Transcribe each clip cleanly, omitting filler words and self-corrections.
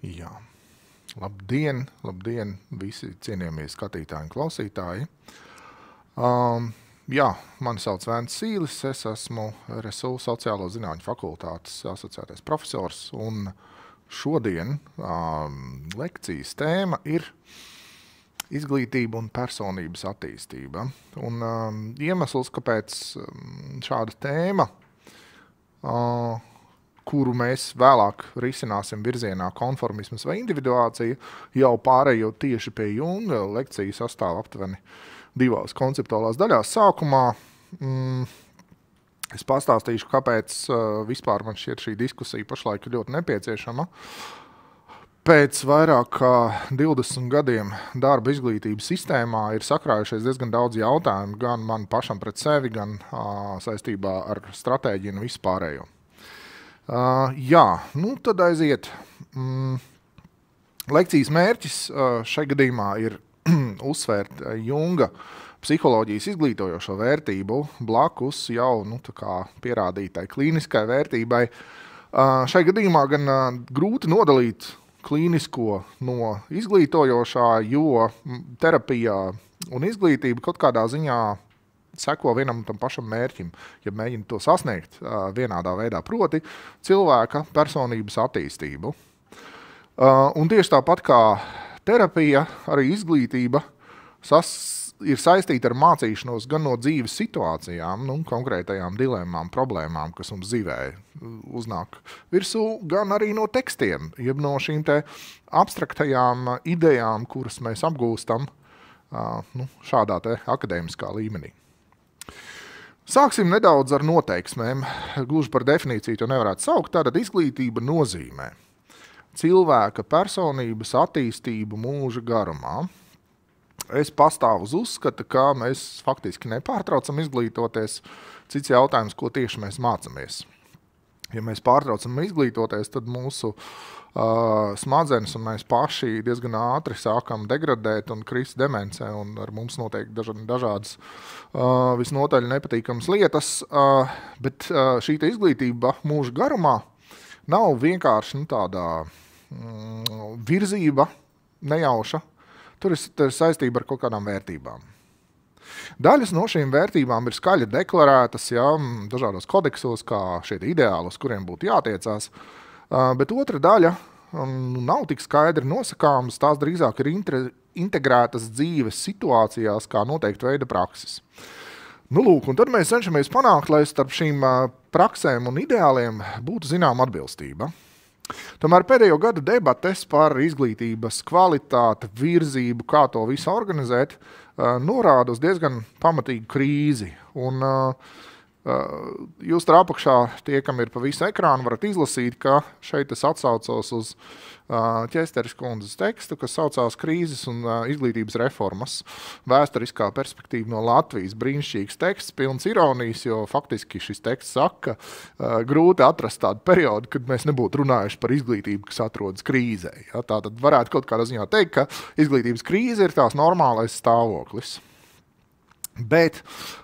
Jā. Labdien, labdien visi cienījamie skatītāji un klausītāji. Jā, mani sauc Vēns Sīlis, es esmu RSU Sociālo zinātņu fakultātes asociētais profesors, un šodien lekcijas tēma ir izglītība un personības attīstība. Un iemesls, kāpēc šāda tēma, kuru mēs vēlāk risināsim virzienā konformisms vai individuācija, jau pārējot tieši pie Junga, lekcija sastāv aptuveni 2 konceptuālās daļās. Sākumā es pastāstīšu, kāpēc vispār man šķiet šī diskusija pašlaik ir ļoti nepieciešama. Pēc vairāk kā 20 gadiem darba izglītības sistēmā ir sakrājušies diezgan daudz jautājumu, gan man pašam pret sevi, gan saistībā ar stratēģiju un vispārējo. Jā, nu tad aiziet. Lekcijas mērķis šai gadījumā ir uzsvērt Junga psiholoģijas izglītojošo vērtību blakus jau tā kā pierādītai klīniskai vērtībai. Šai gadījumā gan grūti nodalīt klīnisko no izglītojošā, jo terapijā un izglītība kaut kādā ziņā seko vienam un tam pašam mērķim, ja mēģina to sasniegt vienādā veidā, proti cilvēka personības attīstību. Un tieši tāpat kā terapija, arī izglītība ir saistīta ar mācīšanos gan no dzīves situācijām, konkrētajām dilemmām, problēmām, kas mums dzīvē uznāk virsū, gan arī no tekstiem, jeb no šīm te abstraktajām idejām, kuras mēs apgūstam šādā te akadēmiskā līmenī. Sāksim nedaudz ar noteiksmēm. Gluži par definīciju to nevarētu saukt. Tātad izglītība nozīmē cilvēka personības attīstību mūža garumā. Es pastāvu uz uzskata, ka mēs faktiski nepārtraucam izglītoties. Cits jautājums, ko tieši mēs mācamies. Ja mēs pārtraucam izglītoties, tad mūsu smadzenes un mēs paši diezgan ātri sākam degradēt un krist demencē, un ar mums notiek dažādas visnotaļ nepatīkamas lietas, bet šī izglītība mūža garumā nav vienkārši tāda virzība nejauša. Tur ir saistība ar kaut kādām vērtībām. Daļas no šīm vērtībām ir skaļi deklarētas, dažādos kodeksos, kā šie ideāli, uz kuriem būtu jātiecās, bet otra daļa nav tik skaidri nosakāmas, tās drīzāk ir integrētas dzīves situācijās, kā noteikta veida prakses. Lūk, un tad mēs cenšamies panākt, lai starp šīm praksēm un ideāliem būtu zinām atbilstība. Tomēr pēdējo gadu debates par izglītības kvalitāti, virzību, kā to visu organizēt, norāda uz diezgan pamatīgu krīzi. Un jūs tur apakšā tie, kam ir pa visu ekrānu, varat izlasīt, ka šeit es atsaucos uz Ķesteres kundzes tekstu, kas saucās Krīzes un izglītības reformas. Vēsturiskā perspektīva no Latvijas. Brīnišķīgs teksts, pilns ironijas, jo faktiski šis teksts saka, grūti atrast tādu periodu, kad mēs nebūtu runājuši par izglītību, kas atrodas krīzē. Tātad varētu kaut kādā ziņā teikt, ka izglītības krīze ir tās normālais stāvoklis. Bet,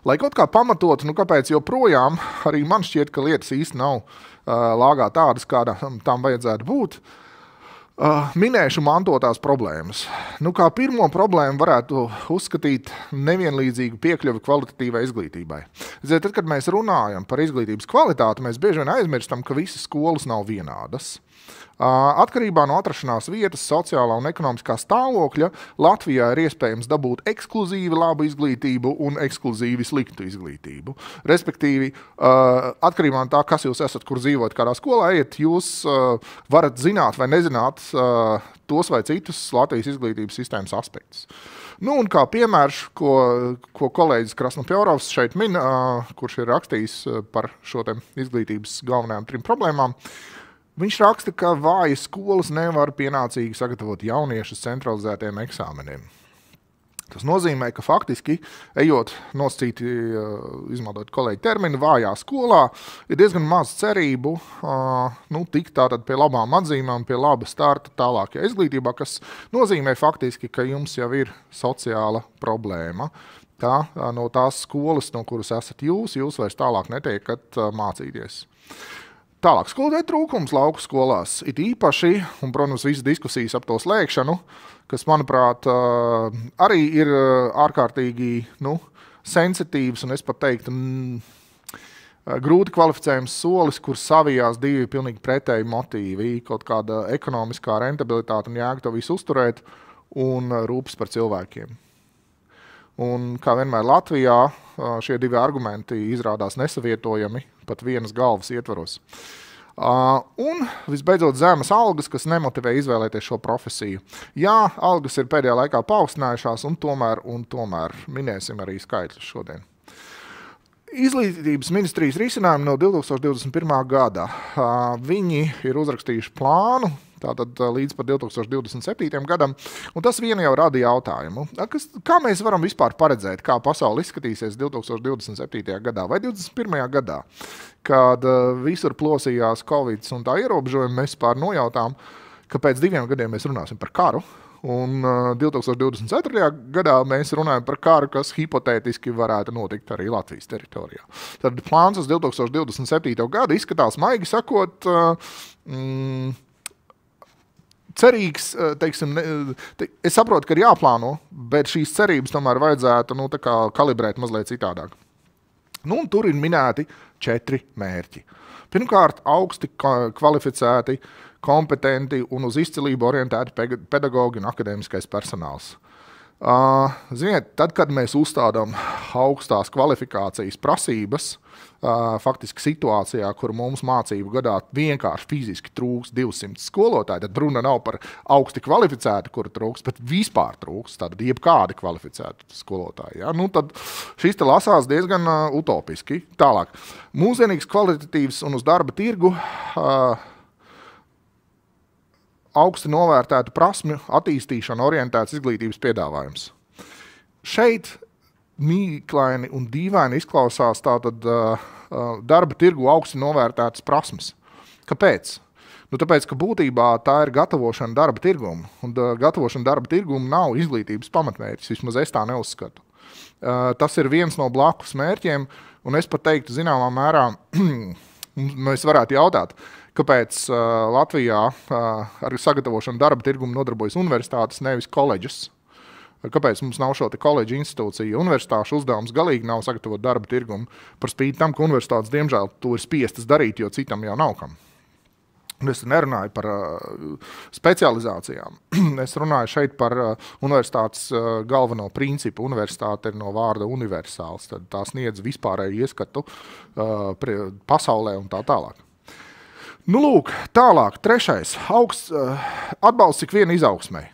lai kaut kā pamatotu, kāpēc joprojām arī man šķiet, ka lietas īsti nav lāgā tādas, kādā tam vajadzētu būt, minēšu mantotās problēmas. Kā pirmo problēmu varētu uzskatīt nevienlīdzīgu piekļuvi kvalitatīvai izglītībai. Tad, kad mēs runājam par izglītības kvalitāti, mēs bieži vien aizmirstam, ka visas skolas nav vienādas. Atkarībā no atrašanās vietas, sociālā un ekonomiskā stāvokļa Latvijā ir iespējams dabūt ekskluzīvi labu izglītību un ekskluzīvi sliktu izglītību. Respektīvi, atkarībā no tā, kas jūs esat, kur dzīvot, kādā skolā ejiet, jūs varat zināt vai nezināt tos vai citus Latvijas izglītības sistēmas aspektus. Un kā piemērs, ko kolēģis Krasnopjaurovs šeit min, kurš ir rakstījis par šo izglītības galvenajām 3 problēmām, viņš raksta, ka vājas skolas nevar pienācīgi sagatavot jauniešus centralizētiem eksāmeniem. Tas nozīmē, ka faktiski, ejot nosacīti, izmantojot kolēģi terminu, vājā skolā, ir diezgan maz cerību tikt tātad pie labām atzīmēm, pie laba starta tālākajā izglītībā, kas nozīmē faktiski, ka jums jau ir sociāla problēma. No tās skolas, no kuras esat jūs vairs tālāk netiekat mācīties. Tālāk, skolotāju trūkums lauku skolās it īpaši, un, protams, visas diskusijas ap to slēgšanu, kas, manuprāt, arī ir ārkārtīgi sensitīvs un es pat teiktu grūti kvalificējums solis, kur savijās divi pilnīgi pretēji motīvi, kaut kāda ekonomiskā rentabilitāte un jēga to visu uzturēt un rūpes par cilvēkiem. Un, kā vienmēr Latvijā, šie divi argumenti izrādās nesavietojami pat vienas galvas ietvaros. Un, visbeidzot, zemes algas, kas nemotivē izvēlēties šo profesiju. Jā, algas ir pēdējā laikā paaugstinājušās, un tomēr minēsim arī skaitļus šodien. Izglītības ministrijas risinājumi no 2021. gada. Viņi ir uzrakstījuši plānu, tātad līdz pat 2027. gadam, un tas vien jau rada jautājumu. Kā mēs varam vispār paredzēt, kā pasaule izskatīsies 2027. gadā vai 2021. gadā, kad visur plosījās Covid un tā ierobežojumi, mēs pār nojautām, ka pēc 2 gadiem mēs runāsim par karu, un 2024. gadā mēs runājam par karu, kas hipotētiski varētu notikt arī Latvijas teritorijā. Tad plāns uz 2027. gadu izskatās, maigi sakot, cerīgs, teiksim, es saprotu, ka ir jāplāno, bet šīs cerības tomēr vajadzētu kalibrēt mazliet citādāk. Un tur ir minēti 4 mērķi. Pirmkārt, augsti kvalificēti, kompetenti un uz izcilību orientēti pedagogi un akadēmiskais personāls. Ziniet, tad, kad mēs uzstādām augstās kvalifikācijas prasības, faktiski situācijā, kur mums mācību gadā vienkārši fiziski trūks 200 skolotāji, tad runa nav par augsti kvalificētu, kuru trūks, bet vispār trūks, tad jebkādi kvalificēti skolotāji. Ja? Tad šis te lasās diezgan utopiski. Tālāk, mūsdienīgs, kvalitatīvs un uz darba tirgu augsti novērtētu prasmju attīstīšanu orientēts izglītības piedāvājums. Šeit mīklaini un dīvaini izklausās tātad darba tirgu augsti novērtētas prasmes. Kāpēc? Tāpēc, ka būtībā tā ir gatavošana darba tirgumu, un gatavošana darba tirgumu nav izglītības pamatmērķis, vismaz es tā neuzskatu. Tas ir viens no blakus mērķiem, un es pat teiktu, zināmā mērā, mēs varētu jautāt, kāpēc Latvijā ar sagatavošanu darba tirgumu nodarbojas universitātes, nevis koledžas. Kāpēc mums nav šo te koledžu institūciju? Universitāšu uzdevums galīgi nav sagatavot darba tirgumu, par spīti tam, ka universitātes, diemžēl, to ir spiestas darīt, jo citam jau nav kam. Es nerunāju par specializācijām. Es runāju šeit par universitātes galveno principu. Universitāte ir no vārda universāls, tad tā sniedz vispārēju ieskatu pasaulē un tā tālāk. Lūk, tālāk, 3. Atbalsts ik viena izaugsmei.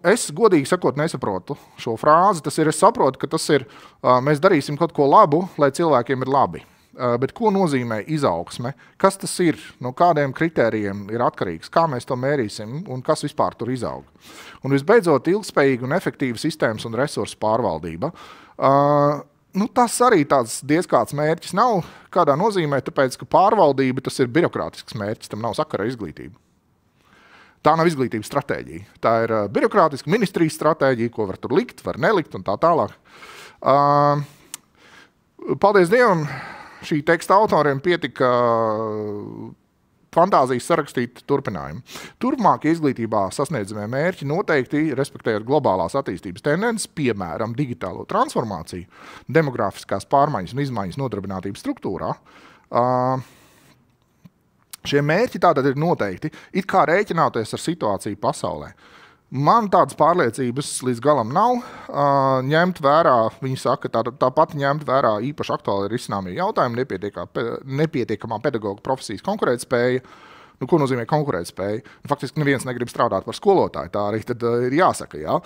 Es godīgi sakot nesaprotu šo frāzi. Tas ir, es saprotu, ka tas ir, mēs darīsim kaut ko labu, lai cilvēkiem ir labi. Bet ko nozīmē izaugsme? Kas tas ir? No kādiem kritērijiem ir atkarīgs? Kā mēs to mērīsim un kas vispār tur izaug? Un visbeidzot, ilgspējīga un efektīva sistēmas un resursu pārvaldība. Tas arī tāds diezkāds mērķis nav kādā nozīmē, tāpēc, ka pārvaldība tas ir birokrātisks mērķis, tam nav sakara ar izglītību. Tā nav izglītības stratēģija. Tā ir birokrātiska ministrijas stratēģija, ko var tur likt, var nelikt un tā tālāk. Paldies Dievam, šī teksta autoriem pietika fantāzijas sarakstīt turpinājumu. Turpmākie izglītībā sasniedzamie mērķi noteikti respektējot globālās attīstības tendences, piemēram, digitālo transformāciju, demografiskās pārmaiņas un izmaiņas nodarbinātības struktūrā. Šie mērķi tātad ir noteikti, it kā rēķināties ar situāciju pasaulē. Man tādas pārliecības līdz galam nav. Ņemt vērā, viņi saka, tāpat ņemt vērā īpaši aktuāli risināmie jautājumi, nepietiekamā pedagoga profesijas konkurētspēja. Ko nozīmē konkurētspēja? Faktiski neviens negrib strādāt par skolotāju, tā arī tad ir jāsaka. Jā.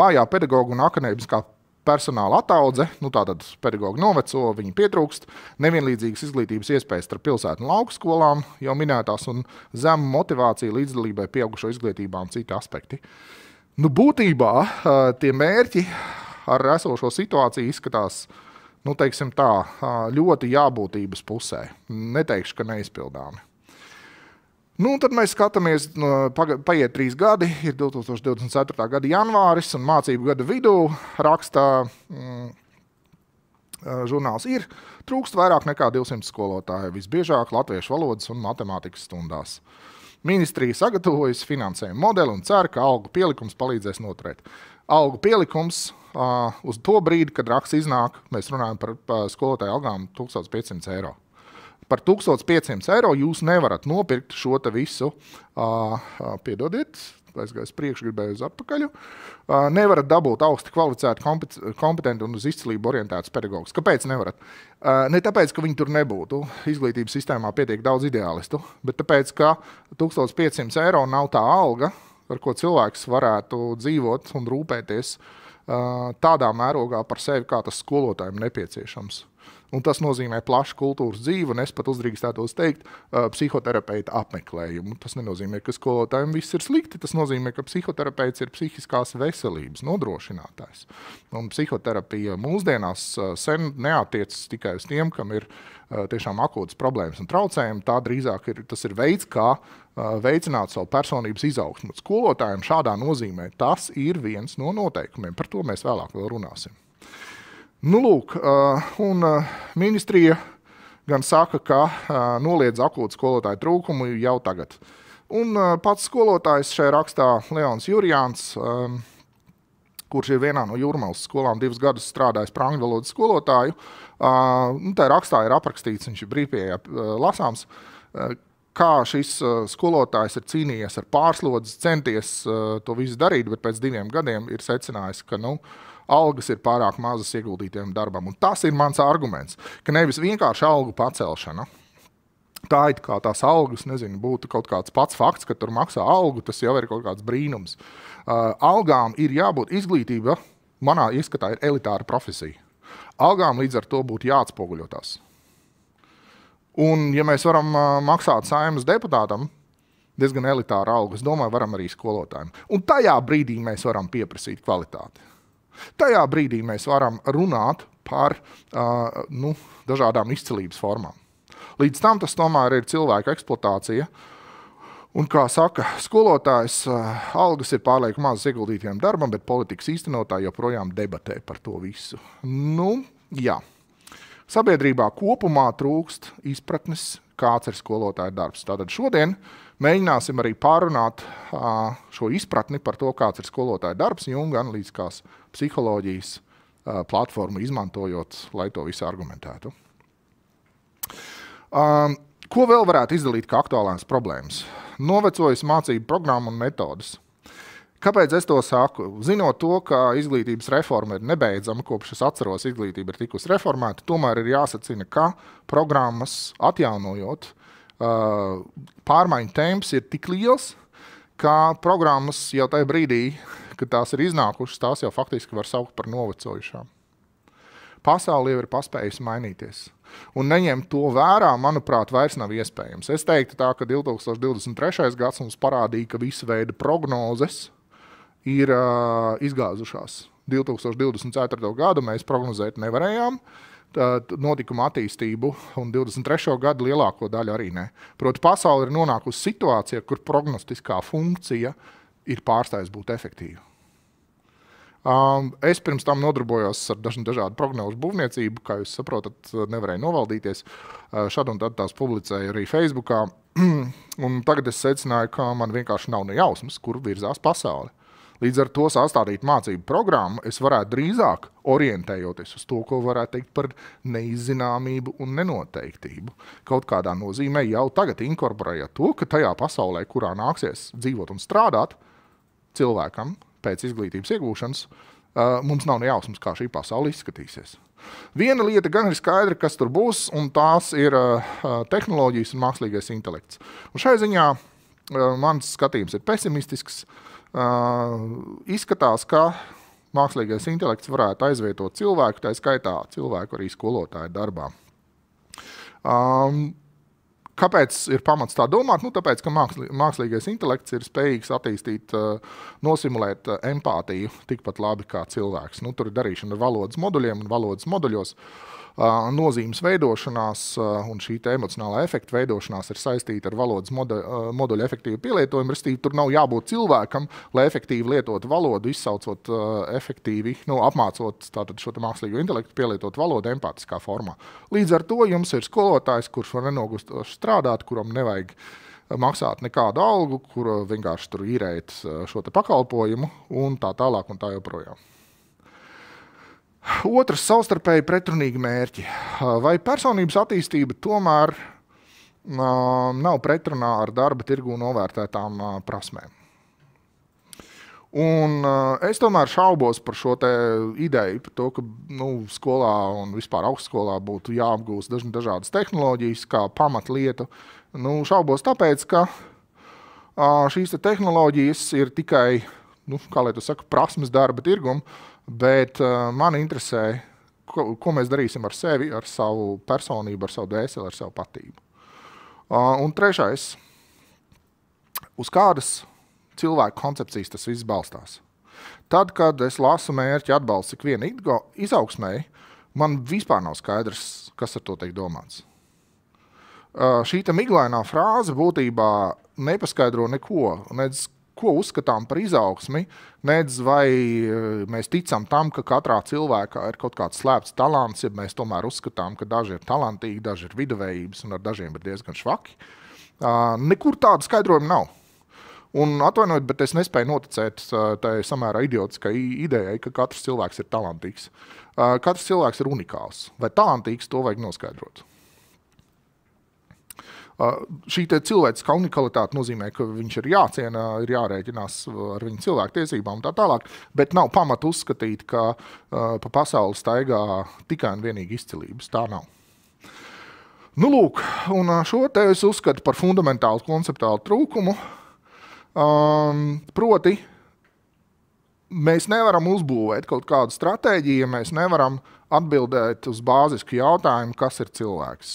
Vājā pedagoga un akadēmiskā personāla ataudze, tātad pedagogi noveco, viņi pietrūkst, nevienlīdzīgas izglītības iespējas starp pilsētu un lauku skolām, jau minētās, un zemu motivāciju līdzdalībai pieaugušo izglītībā un citi aspekti. Būtībā tie mērķi ar esošo situāciju izskatās, teiksim tā, ļoti jābūtības pusē. Neteikšu, ka neizpildāmi. Tad mēs skatāmies, paiet 3 gadi, ir 2024. gada janvāris un mācību gada vidū rakstā žurnāls ir, trūkst vairāk nekā 200 skolotāju, visbiežāk latviešu valodas un matemātikas stundās. Ministrija sagatavojas finansējumu modeli un cer, ka algu pielikums palīdzēs noturēt. Algu pielikums uz to brīdi, kad raksts iznāk, mēs runājam par skolotāju algām 1500 eiro. Par 1500 eiro jūs nevarat nopirkt šo te visu, piedodiet, aizgājis priekšu, gribēju uz atpakaļu, nevarat dabūt augsti kvalificētu, kompetenti un uz izcilību orientētus pedagogus. Kāpēc nevarat? Ne tāpēc, ka viņi tur nebūtu. Izglītības sistēmā pietiek daudz ideālistu, bet tāpēc, ka 1500 eiro nav tā alga, ar ko cilvēks varētu dzīvot un rūpēties tādā mērogā par sevi, kā tas skolotājiem nepieciešams. Un tas nozīmē plašu kultūras dzīvi, un es pat uzdrīkstētos teikt psihoterapeita apmeklējumu. Tas nenozīmē, ka skolotājiem viss ir slikti, tas nozīmē, ka psihoterapeits ir psihiskās veselības nodrošinātājs. Un psihoterapija mūsdienās sen neatiecas tikai uz tiem, kam ir tiešām akūtas problēmas un traucējumi. Tā drīzāk tas ir veids, kā veicināt savu personības izaugsmu. Skolotājiem šādā nozīmē tas ir viens no noteikumiem. Par to mēs vēlāk vēl runāsim. Nu, lūk, un ministrija gan saka, ka noliedz akūtu skolotāju trūkumu jau tagad. Un pats skolotājs šajā rakstā Leons Jurjāns, kurš ir vienā no Jūrmalas skolām 2 gadus strādājis par angļu valodas skolotāju, tā rakstā ir aprakstīts, viņš ir brīvpieejā lasāms, kā šis skolotājs ir cīnījies ar pārslodzi, centies to visu darīt, bet pēc 2 gadiem ir secinājis, ka, algas ir pārāk mazas ieguldītiem darbam. Un tas ir mans arguments, ka nevis vienkārši algu pacelšana. Tā it kā tās algas, būtu kaut kāds pats fakts, ka tur maksā algu, tas jau ir kaut kāds brīnums. Algām ir jābūt izglītība, manā ieskatā ir elitāra profesija. Algām līdz ar to būtu jāatspoguļotās. Un, ja mēs varam maksāt Saeimas deputātam diezgan elitāru algu, es domāju, varam arī skolotājiem. Un tajā brīdī mēs varam pieprasīt kvalitāti. Tajā brīdī mēs varam runāt par dažādām izcilības formām. Līdz tam tas tomēr ir cilvēka eksploatācija. Un, kā saka skolotājs, algas ir pārlieku mazas ieguldītiem darbam, bet politikas īstenotāji joprojām debatē par to visu. Jā. Sabiedrībā kopumā trūkst izpratnes, kāds ir skolotāja darbs. Tātad šodien mēģināsim arī pārunāt šo izpratni par to, kāds ir skolotāja darbs, Junga analītiskās psiholoģijas platformu izmantojot, lai to visu argumentētu. Ko vēl varētu izdalīt kā aktuālās problēmas? Novecojas mācību programma un metodas. Kāpēc es to saku? Zinot to, ka izglītības reforma ir nebeidzama, kopš es atceros, izglītība ir tikusi reformēta, tomēr ir jāsacina, ka programmas atjaunojot, pārmaiņu temps ir tik liels, ka programmas jau tajā brīdī, kad tās ir iznākušas, tās jau faktiski var saukt par novecojušām. Pasaule jau ir paspējusi mainīties. Un neņemt to vērā, manuprāt, vairs nav iespējams. Es teiktu tā, ka 2023. gads mums parādīja, ka visa veida prognozes ir izgāzušās. 2024. gadu mēs prognozēt nevarējām, notikuma attīstību, un 23. gadu lielāko daļu arī ne. Proti, pasaule ir nonākusi situācijā, kur prognostiskā funkcija ir pārstājusi būt efektīva. Es pirms tam nodarbojos ar dažādu prognožu būvniecību, kā jūs saprotat, nevarēju novaldīties. Šad un tad tās publicēju arī Facebookā, un tagad es secināju, ka man vienkārši nav ne jausmas, kur virzās pasaule. Līdz ar to sastādīt mācību programmu es varētu drīzāk orientējoties uz to, ko varētu teikt par neizzināmību un nenoteiktību. Kaut kādā nozīmē jau tagad inkorporējot to, ka tajā pasaulē, kurā nāksies dzīvot un strādāt cilvēkam pēc izglītības iegūšanas, mums nav ne jausmas, kā šī pasaule izskatīsies. Viena lieta gan ir skaidra, kas tur būs, un tās ir tehnoloģijas un mākslīgais intelekts. Un šai ziņā mans skatījums ir pesimistisks. Izskatās, ka mākslīgais intelekts varētu aizvietot cilvēku, tā skaitā cilvēku arī skolotāju darbā. Kāpēc ir pamats tā domāt? Tāpēc, ka mākslīgais intelekts ir spējīgs attīstīt, nosimulēt empātiju tikpat labi kā cilvēks. Tur ir darīšana ar valodas moduļiem un valodas moduļos. Nozīmes veidošanās un šī emocionālā efekta veidošanās ir saistīta ar valodas moduļu efektīvu pielietojumu. Restīvi, tur nav jābūt cilvēkam, lai efektīvi lietotu valodu, izsaucot efektīvi, apmācot tātad šo mākslīgo intelektu pielietot valodu empātiskā formā. Līdz ar to jums ir skolotājs, kurš var nenogurstoši strādāt, kuram nevajag maksāt nekādu algu, kur vienkārši tur īrēt šo te pakalpojumu un tā tālāk un tā joprojām. Otrs savstarpēji pretrunīgi mērķi. Vai personības attīstība tomēr nav pretrunā ar darba tirgū novērtētām prasmēm? Un es tomēr šaubos par šo te ideju, par to, ka skolā un vispār augstskolā būtu jāapgūst dažādas tehnoloģijas kā pamatlietu. Šaubos tāpēc, ka šīs te tehnoloģijas ir tikai, kā lai tu saka, prasmes darba tirgumu, bet man interesē, ko mēs darīsim ar sevi, ar savu personību, ar savu dvēseli, ar savu patību. Un trešais, uz kādas cilvēku koncepcijas tas viss balstās. Tad, kad es lasu mērķi atbalsts ikviena izaugsmēji, man vispār nav skaidrs, kas ar to tiek domāts. Šī te miglainā frāze būtībā nepaskaidro neko, nedz ko uzskatām par izaugsmi, nedz vai mēs ticam tam, ka katrā cilvēkā ir kaut kāds slēpts talants, ja mēs tomēr uzskatām, ka daži ir talantīgi, daži ir viduvējības un ar dažiem ir diezgan švaki. Nekur tāda skaidrojuma nav. Un atvainojiet, bet es nespēju noticēt tai samērā idiotiskai idejai, ka katrs cilvēks ir talantīgs. Katrs cilvēks ir unikāls. Vai talantīgs, to vajag noskaidrot. Šī cilvēciskā unikalitāte nozīmē, ka viņš ir jāciena, ir jārēķinās ar viņu cilvēktiesībām un tā tālāk, bet nav pamata uzskatīt, ka pa pasauli staigā tikai un vienīgi izcilības. Tā nav. Lūk, un šo te es uzskatu par fundamentālu konceptuālu trūkumu. Proti, mēs nevaram uzbūvēt kaut kādu stratēģiju, ja mēs nevaram atbildēt uz bāzisku jautājumu, kas ir cilvēks.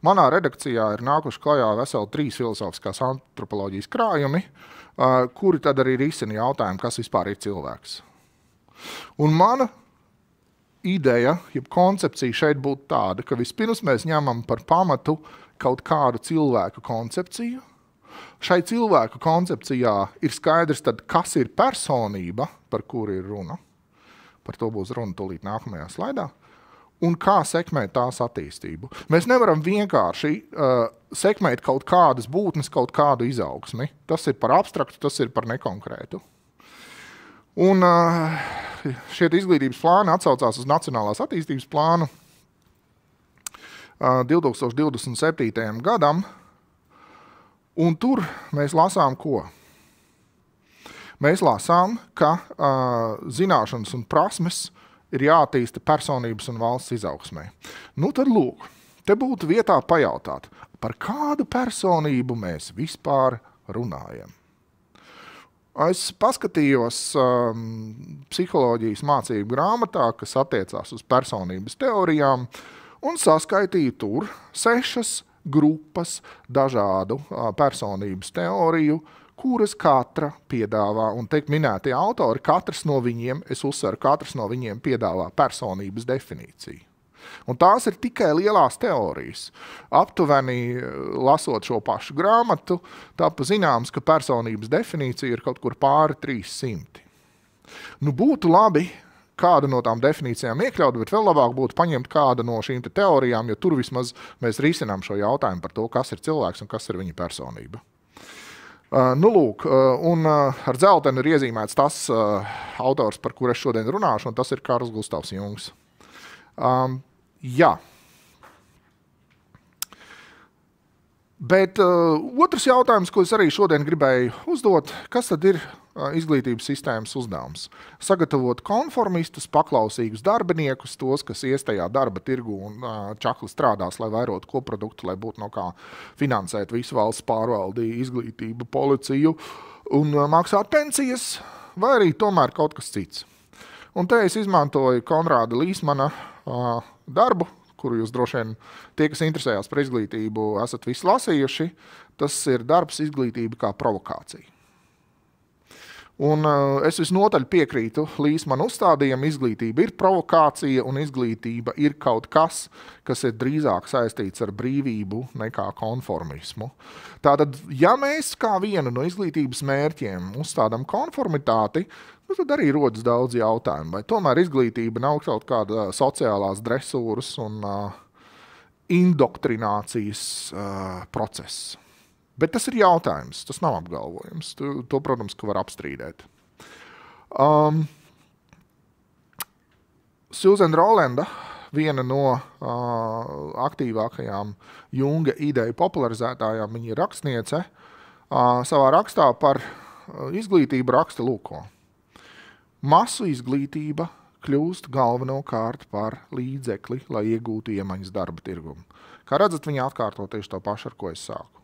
Manā redakcijā ir nākuši klajā veseli 3 filozofiskās antropoloģijas krājumi, kuri tad arī risina jautājumu, kas vispār ir cilvēks. Un mana ideja, jeb koncepcija šeit būtu tāda, ka vispirms mēs ņemam par pamatu kaut kādu cilvēku koncepciju. Šai cilvēku koncepcijā ir skaidrs, tad, kas ir personība, par kuru ir runa. Par to būs runa tūlīt nākamajā slaidā. Un kā sekmēt tās attīstību. Mēs nevaram vienkārši sekmēt kaut kādas būtnes, kaut kādu izaugsmi. Tas ir par abstraktu, tas ir par nekonkrētu. Un šie izglītības plāni atsaucās uz Nacionālās attīstības plānu 2027. gadam. Un tur mēs lasām ko? Mēs lasām, ka zināšanas un prasmes ir jātīsta personības un valsts izaugsmē. Tad lūk, te būtu vietā pajautāt, par kādu personību mēs vispār runājam. Es paskatījos psiholoģijas mācību grāmatā, kas attiecās uz personības teorijām, un saskaitīju tur 6 grupas dažādu personības teoriju, kuras katra piedāvā, un teikt minētie autori, katrs no viņiem, es uzsveru, katrs no viņiem piedāvā personības definīciju. Un tās ir tikai lielās teorijas. Aptuveni, lasot šo pašu grāmatu, tapa zināms, ka personības definīcija ir kaut kur pāri 300. Būtu labi kādu no tām definīcijām iekļaut, bet vēl labāk būtu paņemt kādu no šīm teorijām, jo tur vismaz mēs risinām šo jautājumu par to, kas ir cilvēks un kas ir viņa personība. Lūk, un ar dzeltenu ir iezīmēts tas autors, par kur es šodien runāšu, un tas ir Karls Gustavs Jungs. Jā. Bet otrs jautājums, ko es arī šodien gribēju uzdot, kas tad ir izglītības sistēmas uzdevums? Sagatavot konformistus, paklausīgus darbiniekus, tos, kas ies tajā darba tirgu un čakli strādās, lai vairotu koproduktu, lai būtu no kā finansēt visu valsts pārvaldi, izglītību, policiju un maksāt pensijas, vai arī tomēr kaut kas cits. Un te es izmantoju Konrāda Līsmana darbu, kuru jūs droši vien tie, kas interesējās par izglītību, esat visi lasījuši, tas ir darbs Izglītība kā provokācija. Un es visnotaļ piekrītu Līsmana uzstādījumam, izglītība ir provokācija un izglītība ir kaut kas, kas ir drīzāk saistīts ar brīvību nekā konformismu. Tātad, ja mēs kā vienu no izglītības mērķiem uzstādām konformitāti, tad arī rodas daudz jautājumu. Vai tomēr izglītība nav kaut kāda sociālās dresūras un indoktrinācijas process? Bet tas ir jautājums, tas nav apgalvojums. To, protams, ka var apstrīdēt. Susan Rolanda, viena no aktīvākajām Junga ideju popularizētājām, viņa ir rakstniece, savā rakstā par izglītību raksta lūko. Masu izglītība kļūst galvenokārt par līdzekli, lai iegūtu iemaņas darba tirgumu. Kā redzat, viņa atkārto tieši to pašu, ar ko es sāku.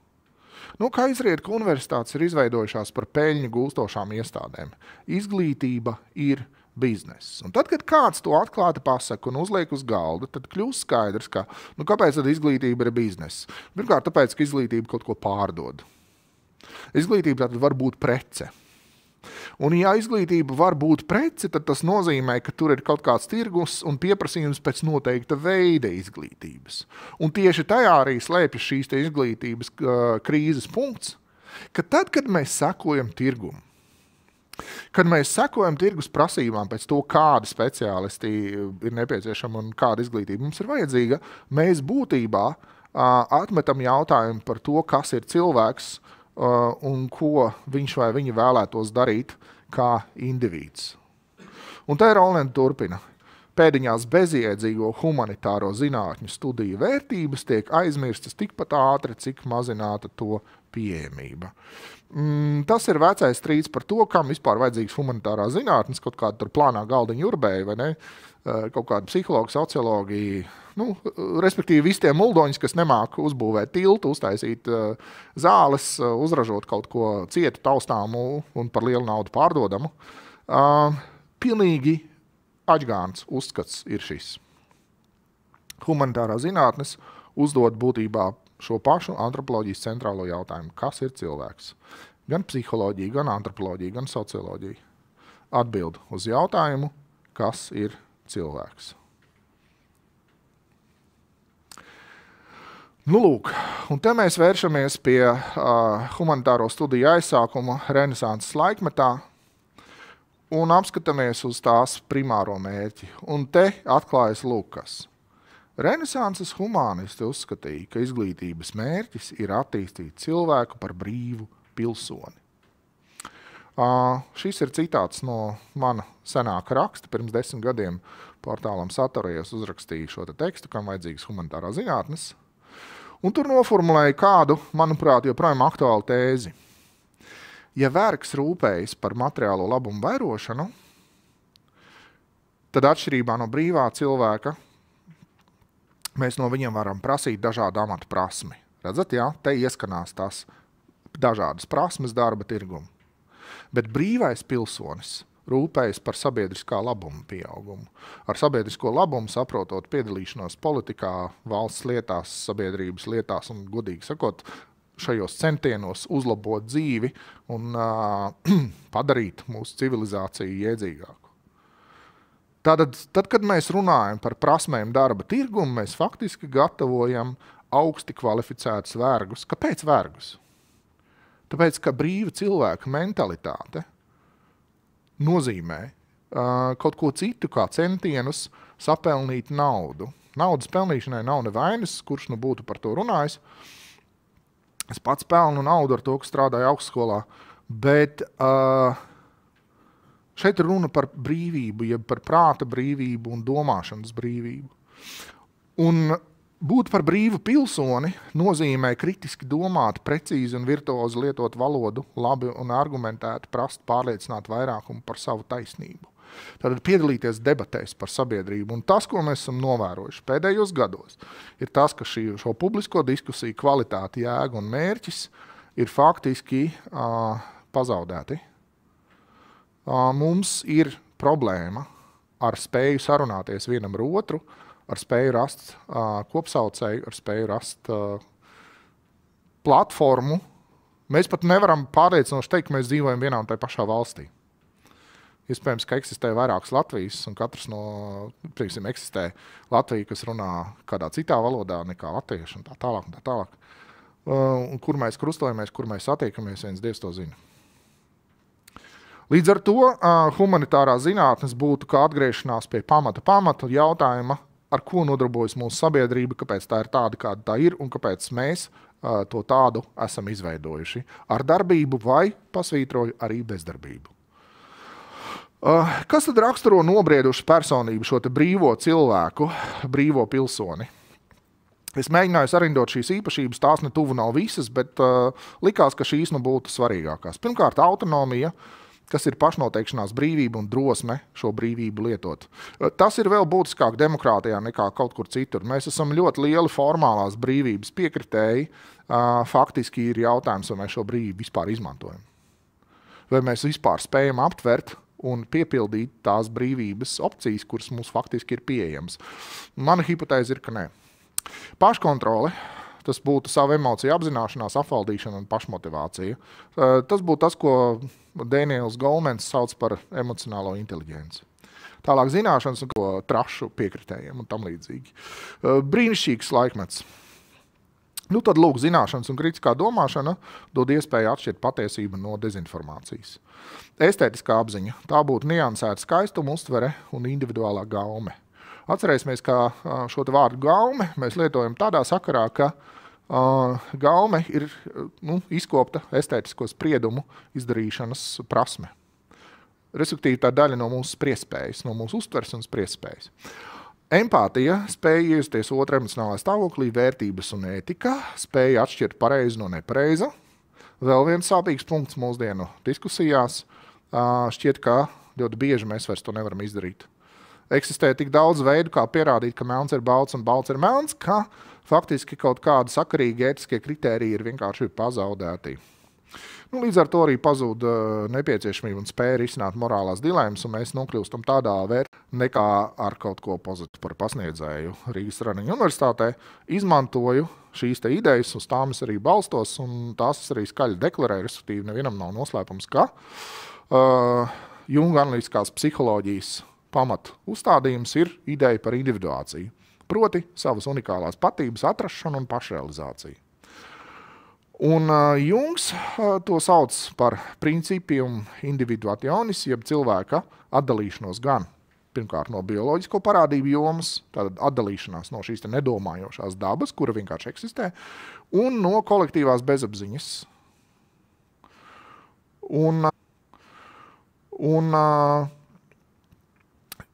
Kā izriet, ka universitātes ir izveidojušās par peļņu gūstošām iestādēm. Izglītība ir bizness. Un tad, kad kāds to atklāti pasaka un uzliek uz galda, tad kļūst skaidrs, ka kāpēc tad izglītība ir bizness? Pirmkārt, tāpēc, ka izglītība kaut ko pārdod. Izglītība tātad var būt prece. Un ja izglītība var būt prece, tad tas nozīmē, ka tur ir kaut kāds tirgus un pieprasījums pēc noteikta veida izglītības. Un tieši tajā arī slēpjas šīs izglītības krīzes punkts, ka tad, kad mēs sekojam tirgumu, kad mēs sekojam tirgus prasībām pēc to, kādi speciālisti ir nepieciešami un kāda izglītība mums ir vajadzīga, mēs būtībā atmetam jautājumu par to, kas ir cilvēks un ko viņš vai viņa vēlētos darīt kā indivīds. Un tā Rolanda turpina. Pēdiņās bezjēdzīgo humanitāro zinātņu studiju vērtības tiek aizmirstas tikpat ātri, cik mazināta to pieejamība. Tas ir vecais strīds par to, kam vispār vajadzīgs humanitārā zinātnes, kaut kāda tur plānā galdiņa urbēja, vai ne? Kaut kāda psihologa, socioloģija, respektīvi visi tie muldoņus, kas nemāk uzbūvēt tiltu, uztaisīt zāles, uzražot kaut ko cietu, taustāmu un par lielu naudu pārdodamu. Pilnīgi aģgāns uzskats ir šis. Humanitārā zinātnes uzdod būtībā šo pašu antropoloģijas centrālo jautājumu. Kas ir cilvēks? Gan psiholoģija, gan antropoloģija, gan socioloģija. Atbild uz jautājumu, kas ir cilvēks. Lūk, un te mēs vēršamies pie humanitāro studiju aizsākuma Renesanses laikmetā un apskatāmies uz tās primāro mērķi. Un te atklājas Lukas. Renesanses humanisti uzskatīja, ka izglītības mērķis ir attīstīt cilvēku par brīvu pilsoni. Šis ir citāts no mana senāka raksta. Pirms 10 gadiem portālam Satorijas uzrakstīju šo tekstu, kam vajadzīgs humanitārā zinātnes. Un tur noformulēja kādu, manuprāt, joprojām aktuālu tēzi. Ja vergs rūpējas par materiālo labumu vairošanu, tad atšķirībā no brīvā cilvēka mēs no viņiem varam prasīt dažādu amatu prasmi. Redzat, jā, te ieskanās tās dažādas prasmes darba tirgumu. Bet brīvais pilsonis rūpējas par sabiedriskā labuma pieaugumu. Ar sabiedrisko labumu saprotot piedalīšanos politikā, valsts lietās, sabiedrības lietās un, godīgi sakot, šajos centienos uzlabot dzīvi un padarīt mūsu civilizāciju iedzīgāku. Tātad, kad mēs runājam par prasmēm darba tirgumu, mēs faktiski gatavojam augsti kvalificētus vergus. Kāpēc vergus? Tāpēc, ka brīva cilvēka mentalitāte nozīmē kaut ko citu kā centienus sapelnīt naudu. Naudas pelnīšanai nav nevainas, kurš būtu par to runājis. Es pats pelnu naudu ar to, ka strādāju augstskolā, bet šeit ir runa par brīvību, jeb par prāta brīvību un domāšanas brīvību. Un būt par brīvu pilsoni nozīmē kritiski domāt, precīzi un virtuozi lietot valodu, labi un argumentēti prast pārliecināt vairākumu par savu taisnību. Tātad piedalīties debatēs par sabiedrību. Un tas, ko mēs esam novērojuši pēdējos gados, ir tas, ka šo publisko diskusiju kvalitāti, jēga un mērķis ir faktiski pazaudēti. Mums ir problēma ar spēju sarunāties vienam ar otru ar spēju rast kopsaucēju, ar spēju rast platformu. Mēs pat nevaram pārliecinoši teikt, ka mēs dzīvojam vienā un tajā pašā valstī. Iespējams, ka eksistē vairākas Latvijas, un katrs no, piemēram, eksistē Latvija, kas runā kādā citā valodā nekā latvieši, un tā tālāk, un tā tālāk. Un kur mēs krustojamies, kur mēs satiekamies, viens Dievs to zina. Līdz ar to humanitārā zinātnes būtu kā atgriešanās pie pamata jautājuma, ar ko nodarbojas mūsu sabiedrība, kāpēc tā ir tāda, kāda tā ir, un kāpēc mēs to tādu esam izveidojuši. Ar darbību vai, pasvītroju, arī bezdarbību. Kas tad raksturo nobriedušu personību, šo te brīvo cilvēku, brīvo pilsoni? Es mēģināju sarindot šīs īpašības, tās ne tuvu nav visas, bet likās, ka šīs būtu svarīgākās. Pirmkārt, autonomija, kas ir pašnoteikšanās brīvība un drosme šo brīvību lietot. Tas ir vēl būtiskāk demokrātijā nekā kaut kur citur. Mēs esam ļoti lieli formālās brīvības piekritēji. Faktiski ir jautājums, vai mēs šo brīvību vispār izmantojam. Vai mēs vispār spējam aptvert un piepildīt tās brīvības opcijas, kuras mums faktiski ir pieejamas. Mana hipotēze ir, ka nē. Paškontrole, tas būtu savu emociju apzināšanās, apvaldīšana un pašmotivācija. Tas būtu tas, ko Daniels Golemans sauc par emocionālo inteliģenci. Tālāk zināšanas un ko trašu piekritējiem un tam līdzīgi. Brīnišķīgs laikmets. Nu tad lūk, zināšanas un kritiskā domāšana dod iespēju atšķirt patiesību no dezinformācijas. Estētiskā apziņa, tā būtu niansēta skaistuma uztvere un individuālā gaume. Atcerēsimies, ka šo te vārdu gaume mēs lietojam tādā sakarā, ka gaume ir izkopta estētisko spriedumu izdarīšanas prasme. Respektīvi tā daļa no mūsu spriestspējas, no mūsu uztveres un spriestspējas. Empātija, spēja iejusties otra emocionālā stāvoklī, vērtības un ētika, spēja atšķirt pareizi no nepareiza. Vēl viens sāpīgs punkts mūsdienu diskusijās. Šķiet, ka ļoti bieži mēs vairs to nevaram izdarīt. Eksistē tik daudz veidu, kā pierādīt, ka melns ir balts un balts ir melns, ka faktiski kaut kādi sakarīgi ētiskie kritēriji ir vienkārši pazaudēti. Līdz ar to arī pazūd nepieciešamība un spēja risināt morālās dilemmas, un mēs nokļūstam tādā vērtībā nekā ar kaut ko pozitīvu par pasniedzēju Rīgas Raniņu universitātē. Izmantoju šīs te idejas, uz tām es arī balstos, un tās es arī skaļi deklarēju, respektīvi nevienam nav noslēpums, ka Junga analītiskās psiholoģijas pamat uzstādījums ir ideja par individuāciju, proti savas unikālās patības atrašanu un pašrealizāciju. Un Jungs to sauc par principium individuationis, jeb cilvēka atdalīšanos gan pirmkārt no bioloģisko parādību jomas, tātad atdalīšanās no šīs nedomājošās dabas, kura vienkārši eksistē, un no kolektīvās bezapziņas. Un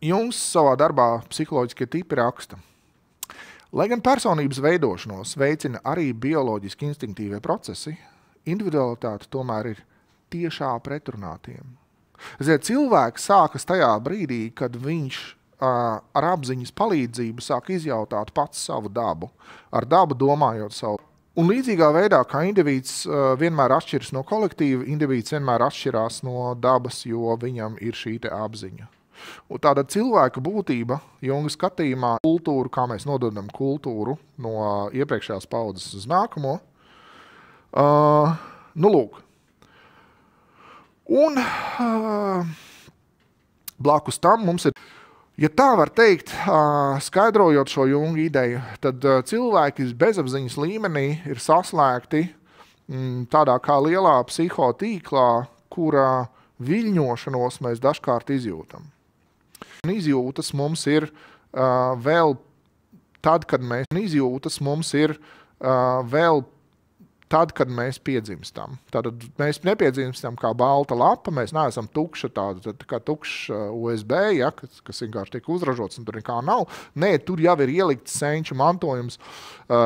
Jungs savā darbā psiholoģiskie tipi raksta. Lai gan personības veidošanos veicina arī bioloģiski instinktīvie procesi, individualitāte tomēr ir tiešā pretrunā tiem. Cilvēks sākas tajā brīdī, kad viņš ar apziņas palīdzību sāk izjautāt pats savu dabu, ar dabu domājot savu. Un līdzīgā veidā, kā indivīds vienmēr atšķiras no kolektīva, indivīds vienmēr atšķirās no dabas, jo viņam ir šī te apziņa. Un tāda cilvēka būtība, Junga skatījumā, kultūru, kā mēs nododam kultūru no iepriekšējās paudzes uz nākamo. Lūk. Un blakus tam mums ir, ja tā var teikt, skaidrojot šo Junga ideju, tad cilvēki bezapziņas līmenī ir saslēgti tādā kā lielā psihotīklā, kurā viļņošanos mēs dažkārt izjūtam. Izjūtas mums ir vēl tad, kad mēs piedzimstam. Tātad mēs nepiedzimstam kā balta lapa, mēs neesam tukša tāda, kā tukšs USB, ja, kas vienkārši tiek uzražots un tur nekā nav. Nē, tur jau ir ielikts senču mantojums,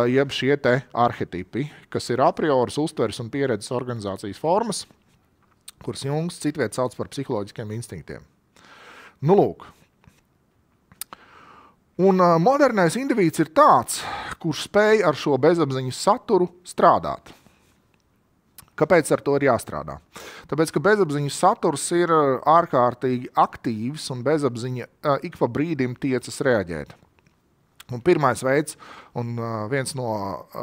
jeb šie te arhetipi, kas ir a priori uztveres un pieredzes organizācijas formas, kuras Jungs citviet sauc par psiholoģiskiem instinktiem. Lūk. Un modernais indivīds ir tāds, kurš spēj ar šo bezapziņas saturu strādāt. Kāpēc ar to ir jāstrādā? Tāpēc, ka bezapziņas saturs ir ārkārtīgi aktīvs un bezapziņa ik pa brīdim tiecas reaģēt. Un pirmais veids un viens no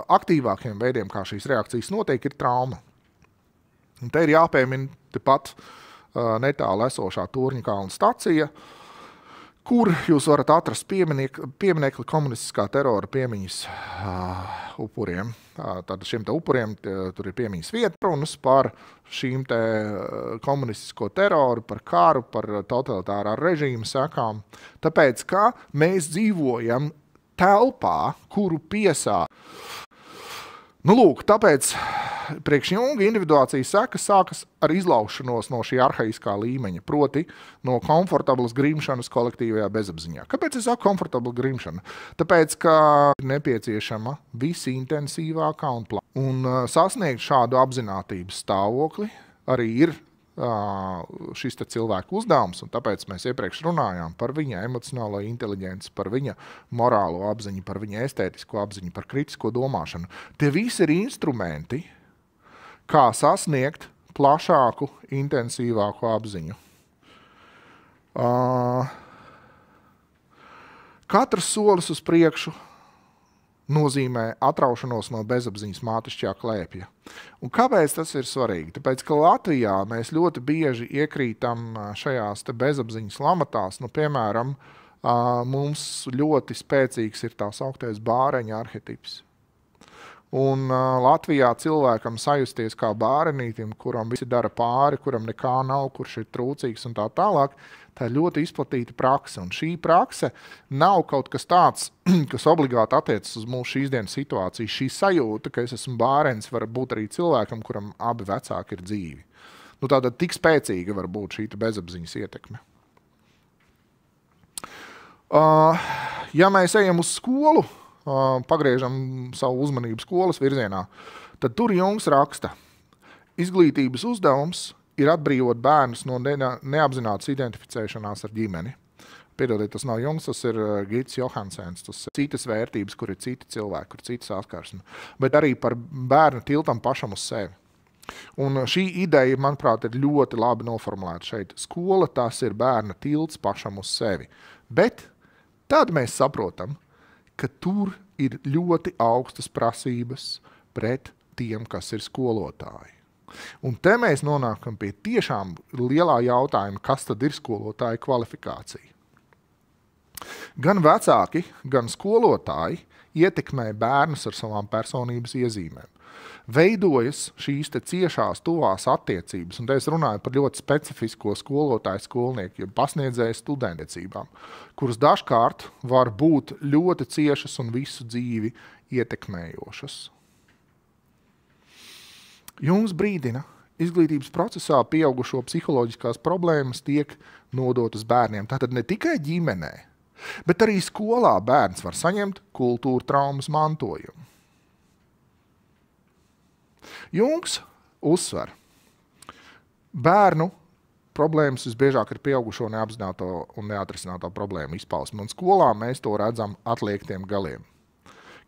aktīvākiem veidiem, kā šīs reakcijas notiek, ir trauma. Un te ir jāpiemina tepat netālu esošā Torņakalna stacija, kur jūs varat atrast pieminekli komunistiskā terora piemiņas upuriem. Tad šiem te upuriem tur ir piemiņas vietrunas par šīm te komunistisko teroru, par karu, par totalitārā režīma sekām. Tāpēc, ka mēs dzīvojam telpā, kuru piesā. Nu, lūk, tāpēc priekš Junga individuācijas sekas sākas ar izlaušanos no šī arhaiskā līmeņa, proti no komfortablas grimšanas kolektīvajā bezapziņā. Kāpēc es saku komfortabla grimšana? Tāpēc, ka ir nepieciešama visintensīvākā un sasniegt šādu apzinātības stāvokli arī ir šis te cilvēku uzdevums, un tāpēc mēs iepriekš runājām par viņa emocionālo inteliģenci, par viņa morālo apziņu, par viņa estētisko apziņu, par kritisko domāšanu. Tie visi ir instrumenti, kā sasniegt plašāku, intensīvāku apziņu. Katrs solis uz priekšu nozīmē atraušanos no bezapziņas mātišķā klēpja. Un kāpēc tas ir svarīgi? Tāpēc, ka Latvijā mēs ļoti bieži iekrītam šajās te bezapziņas lamatās. Nu, piemēram, mums ļoti spēcīgs ir tā sauktais bāreņa arhetips. Un Latvijā cilvēkam sajusties kā bārenītim, kuram visi dara pāri, kuram nekā nav, kurš ir trūcīgs un tā tālāk, tā ir ļoti izplatīta prakse. Un šī prakse nav kaut kas tāds, kas obligāti attiecas uz mūsu šīs dienas situāciju. Šī sajūta, ka es esmu bārenis, var būt arī cilvēkam, kuram abi vecāki ir dzīvi. Nu, tātad tik spēcīga var būt šī bezapziņas ietekme. Ja mēs ejam uz skolu, pagriežam savu uzmanību skolas virzienā, tad tur Jungs raksta: izglītības uzdevums ir atbrīvot bērnus no neapzinātas identificēšanās ar ģimeni. Piedodiet, tas nav Jungs, tas ir Gits Johansens, tas ir citas vērtības, kur ir citi cilvēki, kur ir citas saskarsme, bet arī par bērnu tiltam pašam uz sevi. Un šī ideja, manuprāt, ir ļoti labi noformulēta šeit. Skola tas ir bērna tilts pašam uz sevi. Bet tad mēs saprotam, ka tur ir ļoti augstas prasības pret tiem, kas ir skolotāji. Un te mēs nonākam pie tiešām lielā jautājuma, kas tad ir skolotāja kvalifikācija. Gan vecāki, gan skolotāji ietekmē bērnus ar savām personības iezīmēm. Veidojas šīs te ciešās tuvās attiecības, un te es runāju par ļoti specifisko skolotāju skolnieku, ja pasniedzēju studentiecībām, kuras dažkārt var būt ļoti ciešas un visu dzīvi ietekmējošas. Jungs brīdina, izglītības procesā pieaugušo psiholoģiskās problēmas tiek nodotas bērniem. Tātad ne tikai ģimenē, bet arī skolā bērns var saņemt kultūra traumas mantojumu. Jungs uzsver, bērnu problēmas visbiežāk ir pieaugušo neapzināto un neatrisināto problēmu izpausme, un skolā mēs to redzam atliektiem galiem.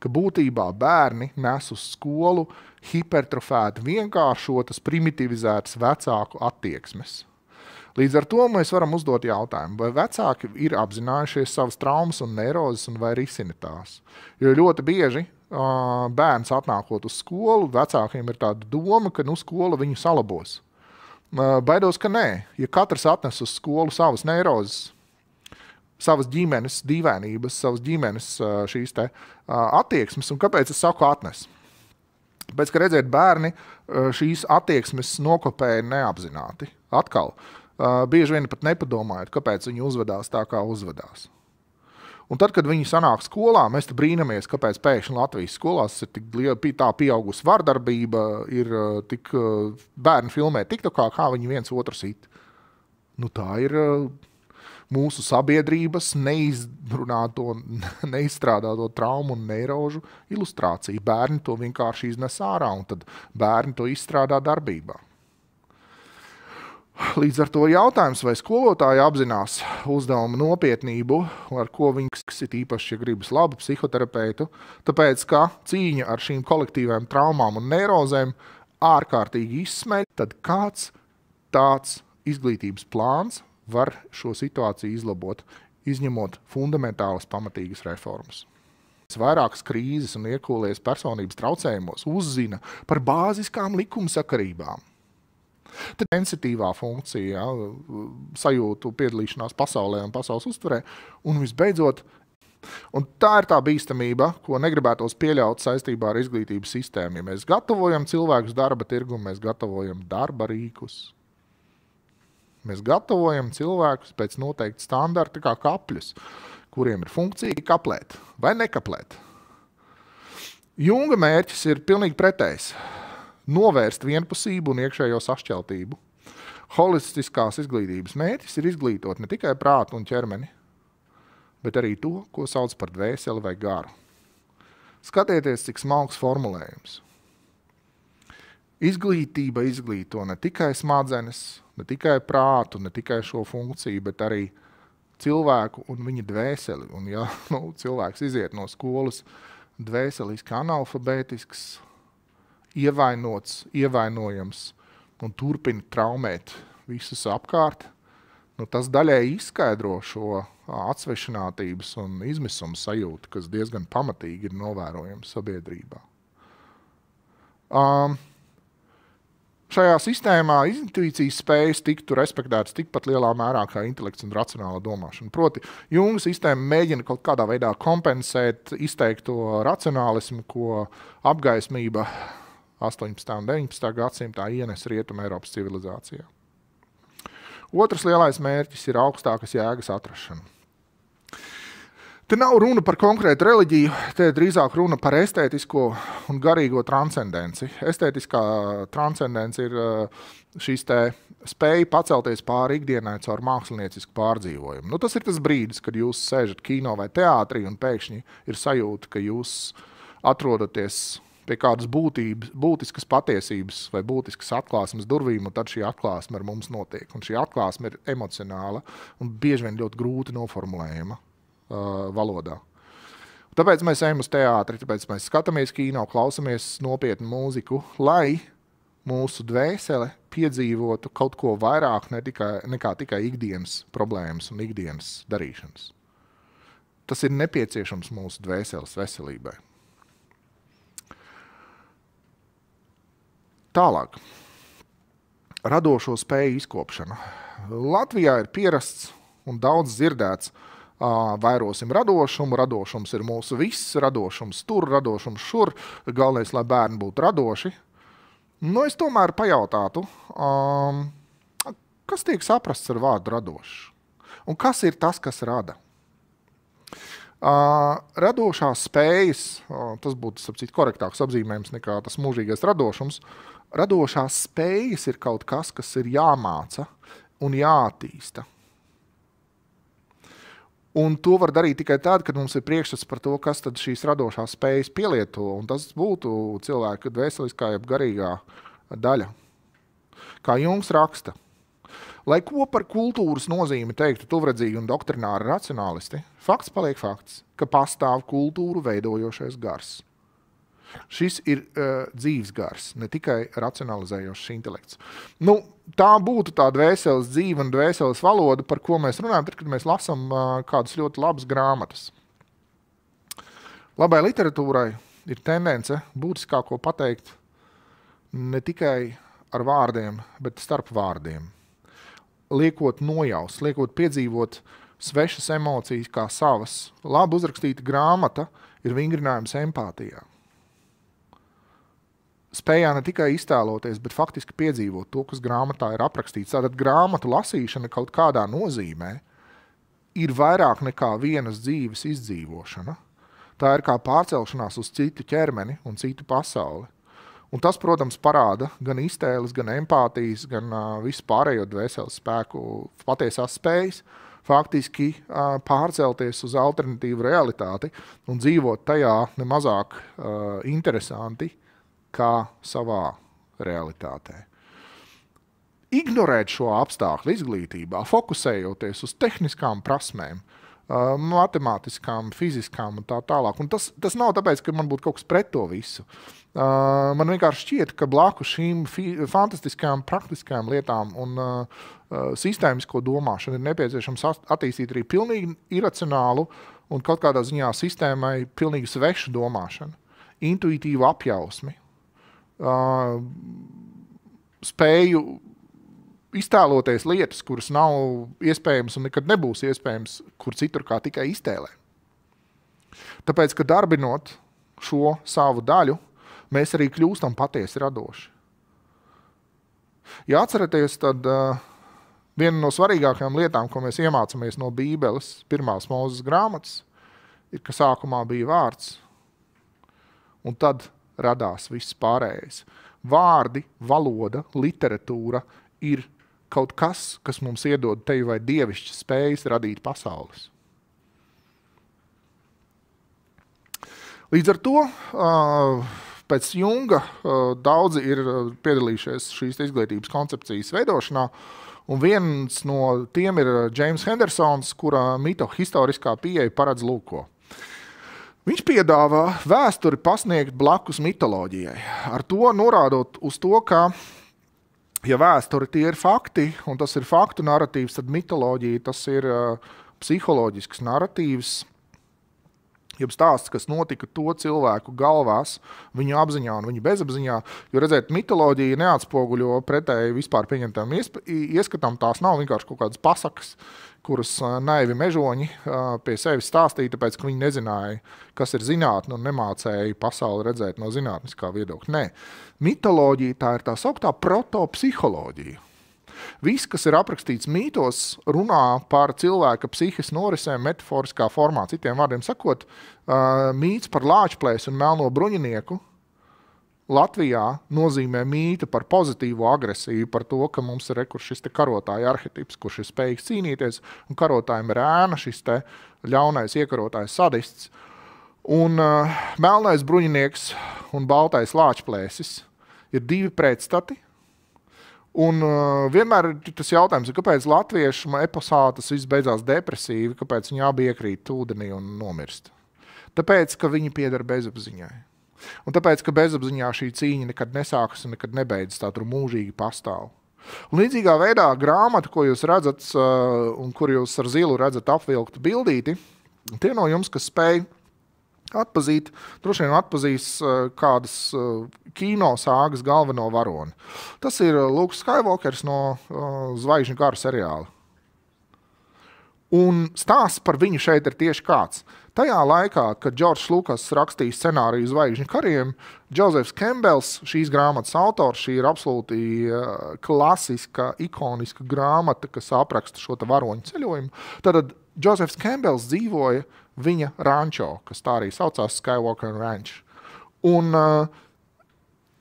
Ka būtībā bērni nes uz skolu hipertrofēti, vienkāršotas, primitivizētas vecāku attieksmes. Līdz ar to mēs varam uzdot jautājumu, vai vecāki ir apzinājušies savas traumas un neirozes un vai risina tās. Jo ļoti bieži bērns atnākot uz skolu, vecākiem ir tāda doma, ka skola viņu salabos. Baidos, ka nē. Ja katrs atnes uz skolu savas neirozes, savas ģimenes dīvainības, savas ģimenes šīs te attieksmes, un kāpēc es saku atnes? Tāpēc, ka redziet, bērni šīs attieksmes nokopēja neapzināti. Atkal, bieži vien pat nepadomājot, kāpēc viņi uzvedās tā, kā uzvedās. Un tad, kad viņi sanāk skolā, mēs te brīnamies, kāpēc pēkšņi Latvijas skolās ir tik tā pieaugusi vardarbība, ir tik bērni filmē TikTokā, kā viņi viens otru sit. Nu, tā ir mūsu sabiedrības neizstrādāto traumu un neirožu ilustrācija. Bērni to vienkārši iznes ārā, un tad bērni to izstrādā darbībā. Līdz ar to jautājums, vai skolotāji apzinās uzdevumu nopietnību, ar ko viņš ir īpaši, ja gribas labu psihoterapeitu, tāpēc, ka cīņa ar šīm kolektīvām traumām un neirozēm ārkārtīgi izsmeļ, tad kāds tāds izglītības plāns var šo situāciju izlabot, izņemot fundamentālas pamatīgas reformas. vairākas krīzes un iekūlies personības traucējumos, uzzina par bāziskām likumsakarībām. Tad sensitīvā funkcija, sajūtu piedalīšanās pasaulē un pasaules uztverē, un visbeidzot, un tā ir tā bīstamība, ko negribētos pieļaut saistībā ar izglītības sistēmu. Ja mēs gatavojam cilvēkus darba tirgumu, mēs gatavojam darba rīkus. Mēs gatavojam cilvēkus pēc noteikta standarta kā kapļus, kuriem ir funkcija kaplēt vai nekaplēt. Junga mērķis ir pilnīgi pretējs. Novērst vienpusību un iekšējo sašķeltību. Holistiskās izglītības mērķis ir izglītot ne tikai prātu un ķermeni, bet arī to, ko sauc par dvēseli vai garu. Skatieties, cik smalks formulējums. Izglītība izglīto ne tikai smadzenes, ne tikai prātu, ne tikai šo funkciju, bet arī cilvēku un viņa dvēseli. Un ja cilvēks iziet no skolas dvēseliski analfabētisks, ievainots, ievainojams un turpina traumēt visus apkārt, tas daļēji izskaidro šo atsvešinātības un izmisuma sajūtu, kas diezgan pamatīgi ir novērojama sabiedrībā. Šajā sistēmā intuīcijas spējas tiktu respektētas tikpat lielā mērā kā intelekts un racionāla domāšana. Proti, Junga sistēma mēģina kaut kādā veidā kompensēt izteikto racionālismu, ko apgaismība 18. un 19. gadsimtā ienes Rietuma Eiropas civilizācijā. Otrs lielais mērķis ir augstākas jēgas atrašana. Te nav runa par konkrētu reliģiju, te drīzāk runa par estētisko un garīgo transcendenci. Estētiskā transcendence ir šīs te spēja pacelties pāri ikdienai caur māksliniecisku pārdzīvojumu. Tas ir tas brīdis, kad jūs sēžat kino vai teātrī un pēkšņi ir sajūta, ka jūs atrodaties pie kādas būtiskas patiesības vai būtiskas atklāsmes durvīm, un tad šī atklāsme ar mums notiek. Un šī atklāsme ir emocionāla un bieži vien ļoti grūti noformulējama valodā. Tāpēc mēs ejam uz teātri, tāpēc mēs skatāmies kino, klausamies nopietnu mūziku, lai mūsu dvēsele piedzīvotu kaut ko vairāk nekā tikai ikdienas problēmas un ikdienas darīšanas. Tas ir nepieciešams mūsu dvēseles veselībai. Tālāk. Radošo spēju izkopšana. Latvijā ir pierasts un daudz dzirdēts, vairosim radošumu, radošums ir mūsu viss, radošums tur, radošums šur, galvenais, lai bērni būtu radoši. Es tomēr pajautātu, kas tiek saprasts ar vārdu radošs? Un kas ir tas, kas rada? Radošās spējas, tas būtu korektāks apzīmējums nekā tas mūžīgais radošums, radošās spējas ir kaut kas, kas ir jāmāca un jāattīsta. Un to var darīt tikai tad, kad mums ir priekšstats par to, kas tad šīs radošās spējas pielieto, un tas būtu cilvēka dvēseliskā jeb garīgā daļa. Kā Jungs raksta, lai ko par kultūras nozīmi teiktu tuvredzīgi un doktrināri racionālisti, fakts paliek fakts, ka pastāv kultūru veidojošais gars. Šis ir dzīves gars, ne tikai racionalizējošs intelekts. Tā būtu tā dvēseles dzīve un dvēseles valoda, par ko mēs runājam, tad, kad mēs lasām kādas ļoti labas grāmatas. Labai literatūrai ir tendence būtiskāko pateikt ne tikai ar vārdiem, bet starp vārdiem. Liekot nojaust, liekot piedzīvot svešas emocijas kā savas. Labi uzrakstīta grāmata ir vingrinājums empātijā. Spējā ne tikai iztēloties, bet faktiski piedzīvot to, kas grāmatā ir aprakstīts. Tātad grāmatu lasīšana kaut kādā nozīmē ir vairāk nekā vienas dzīves izdzīvošana. Tā ir kā pārcelšanās uz citu ķermeni un citu pasauli. Un tas, protams, parāda gan iztēles, gan empātijas, gan visu pārējo dvēseles spēku patiesās spējas, faktiski pārcelties uz alternatīvu realitāti un dzīvot tajā nemazāk interesanti, kā savā realitātē. Ignorēt šo apstākļu izglītībā, fokusējoties uz tehniskām prasmēm, matemātiskām, fiziskām un tā tālāk. Un tas nav tāpēc, ka man būtu kaut kas pret to visu. Man vienkārši šķiet, ka blakus šīm fantastiskajām, praktiskajām lietām un sistēmisko domāšanu ir nepieciešams attīstīt arī pilnīgi iracionālu un kaut kādā ziņā sistēmai pilnīgi svešu domāšanu, intuitīvu apjausmi, spēju iztēloties lietas, kuras nav iespējams un nekad nebūs iespējams, kur citur kā tikai iztēlē. Tāpēc, ka darbinot šo savu daļu, mēs arī kļūstam patiesi radoši. Ja atceraties, tad viena no svarīgākajām lietām, ko mēs iemācāmies no Bībeles, pirmās Mūzes grāmatas, ir, ka sākumā bija vārds, un tad radās viss pārējais. Vārdi, valoda, literatūra ir kaut kas, kas mums iedod tevi vai dievišķas spējas radīt pasaules. Līdz ar to, pēc Junga daudzi ir piedalījušies šīs izglītības koncepcijas veidošanā, un viens no tiem ir James Hendersons, kura mitohistoriskā pieeja paredz lūko. Viņš piedāvā vēsturi pasniegt blakus mitoloģijai, ar to norādot uz to, ka ja vēsture tie ir fakti, un tas ir faktu naratīvs, tad mitoloģija tas ir psiholoģisks naratīvs, jeb stāsts, kas notika to cilvēku galvās, viņu apziņā un viņu bezapziņā, jo redzēt, mitoloģija neatspoguļo pretēji vispār pieņemtām ieskatām, tās nav vienkārši kaut kādas pasakas, kuras naivi mežoņi pie sevis stāstīja, tāpēc, ka viņi nezināja, kas ir zinātne un nemācēja pasauli redzēt no zinātniskā viedokļa. Nē, mitoloģija tā ir tā sauktā protopsiholoģija. Viss, kas ir aprakstīts mītos, runā par cilvēka psihes norisēm metaforiskā formā. Citiem vārdiem sakot, mīts par lāčplēsi un melno bruņinieku Latvijā nozīmē mītu par pozitīvo agresiju, par to, ka mums ir šis te karotāja arhetips, kurš ir spējīgs cīnīties, un karotājiem ir ēna, šis te ļaunais iekarotājs sadists. Un melnais bruņinieks un baltais lāčplēsis ir divi pretstati. Un vienmēr ir tas jautājums, kāpēc latviešu eposā tas viss beidzās depresīvi, kāpēc viņi abi iekrīt ūdenī un nomirst. Tāpēc, ka viņi pieder bezapziņai. Un tāpēc, ka bezapziņā šī cīņa nekad nesākas un nekad nebeidzas, tā tur mūžīgi pastāv. Un līdzīgā veidā grāmata, ko jūs redzat un kur jūs ar zilu redzat apvilktu bildīti, tie no jums, kas spēj atpazīt, droši vien atpazīs kādas kino sāgas galveno varoni. Tas ir Luke Skywalkers no Zvaigžņu kara seriāla. Un stāsts par viņu šeit ir tieši kāds. Tajā laikā, kad Džordžs Lukas rakstīja scenāriju Zvaigžņu kariem, Džozefs Kembels, šīs grāmatas autors, šī ir absolūti klasiska, ikoniska grāmata, kas apraksta šo varoņu ceļojumu. Tad Džozefs Kembels dzīvoja viņa rančo, kas tā arī saucās Skywalker Ranch. Un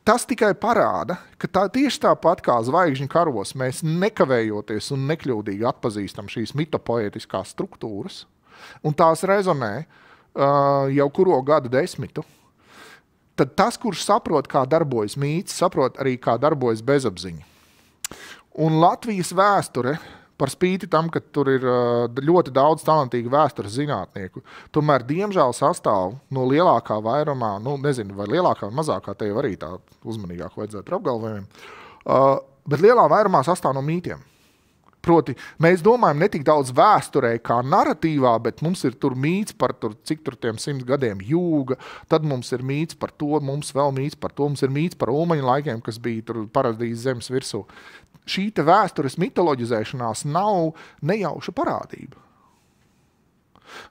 tas tikai parāda, ka tieši tāpat kā Zvaigžņu karos mēs nekavējoties un nekļūdīgi atpazīstam šīs mitopoētiskās struktūras, un tās rezonē jau kuro gadu desmitu, tad tas, kurš saprot, kā darbojas mīts, saprot arī, kā darbojas bezapziņa. Un Latvijas vēsture, par spīti tam, ka tur ir ļoti daudz talantīgu vēstures zinātnieku, tomēr, diemžēl, sastāv no lielākā vairumā, nezinu, vai lielākā vai mazākā, te jau arī tā uzmanīgāk vajadzētu ar apgalvojumiem, bet lielā vairumā sastāv no mītiem. Proti, mēs domājam ne tik daudz vēsturē kā naratīvā, bet mums ir tur mīts par cik tur tiem 100 gadiem jūga, tad mums ir mīts par to, mums vēl mīts par to, mums ir mīts par Ulmaņa laikiem, kas bija tur paradīzes zemes virsū. Šī te vēstures mitoloģizēšanās nav nejauša parādība.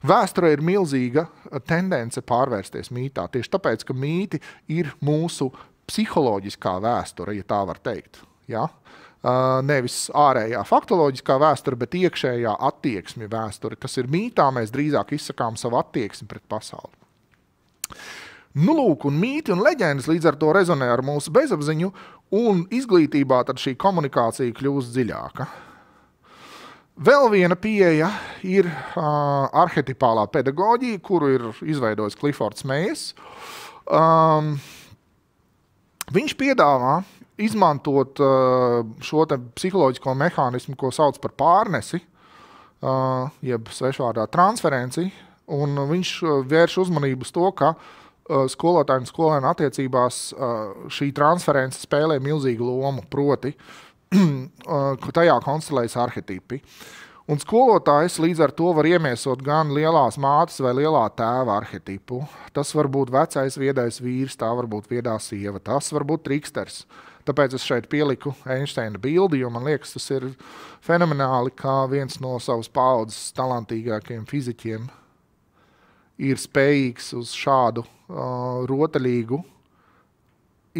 Vēsturē ir milzīga tendence pārvērsties mītā, tieši tāpēc, ka mīti ir mūsu psiholoģiskā vēsture, ja tā var teikt. Ja? Nevis ārējā faktoloģiskā vēsture, bet iekšējā attieksmi vēsture. Kas ir mītā, mēs drīzāk izsakām savu attieksmi pret pasauli. Lūk, un mīti un leģendas līdz ar to rezonē ar mūsu bezapziņu, un izglītībā tad šī komunikācija kļūst dziļāka. Vēl viena pieeja ir arhetipālā pedagoģija, kuru ir izveidojis Cliffords Mejers. Viņš piedāvā izmantot šo te psiholoģisko mehānismu, ko sauc par pārnesi, jeb svešvārdā transferenci, un viņš vērš uzmanību uz to, ka skolotāju un skolēnu attiecībās šī transference spēlē milzīgu lomu, proti, ka tajā konstelējas arhetipi. Un skolotājs līdz ar to var iemiesot gan lielās mātes vai lielā tēva arhetipu. Tas var būt vecais viedais vīrs, tā var būt viedā sieva, tas var būt triksters. Tāpēc es šeit pieliku Einsteina bildi, jo man liekas, tas ir fenomenāli, kā viens no savas paaudzes talantīgākajiem fiziķiem ir spējīgs uz šādu rotaļīgu